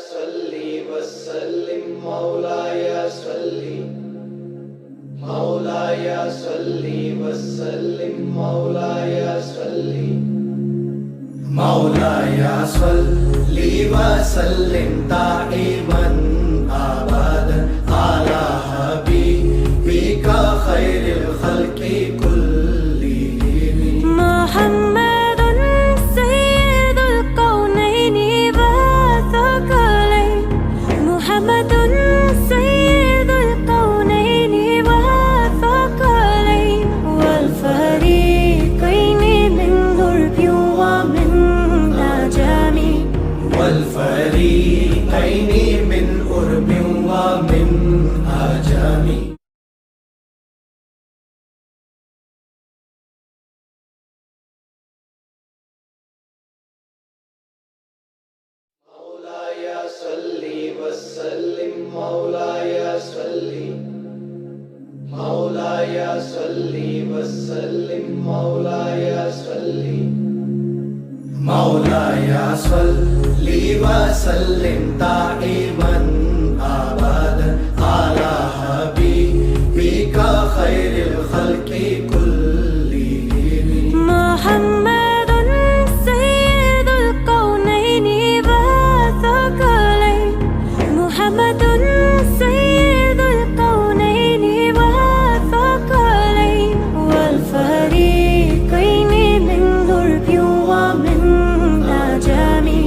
सल्ली वसल्लिम मौलाया सल्ली मौलाया सल्ली वसल्लिम मौलाया सल्ली मौलाया सल्ली वसल्लिम दाइमन अबदन अला हबीबिका खैरिल खल्क़ि कुल्लिहिम मुहम्मदुन सय्यिदुल कौनैनि व थक़लैन मुहम्मदुन सय्यिदुल कौनैनि व थक़लैन वल फरीक़ैनि मिन उर्बि व मिन अजमी वल फरीक़ैनि मिन उर्बि व मिन अजमी मौलाया सल्ली वसल्लिम मौलाया सल्ली मौलाया सल्ली वसल्लिम मौलाया सल्ली मौलाया सल्ली वसल्लिम दाइमन अबदन अला हबीबिका खैरिल खल्क़ि कुल्लिहिम मुहम्मदुन सय्यिदुल कौनैनि व थक़लैन मुहम्मदुन सय्यिदुल कौनैनि व थक़लैन वल फरीक़ैनि मिन उर्बि व मिन अजमी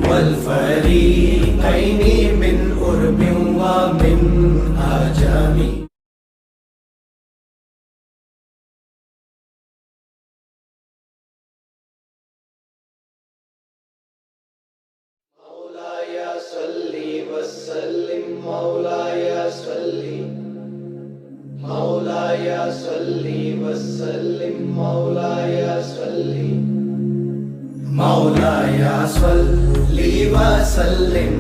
वल फरीक़ैनि मिन उर्बि व मिन अजमी मौलाया सल्ली वसल्लिम मौलाया सल्ली मौलाया सल्ली वसल्लिम मौलाया सल्ली मौलाया सल्ली वसल्लिम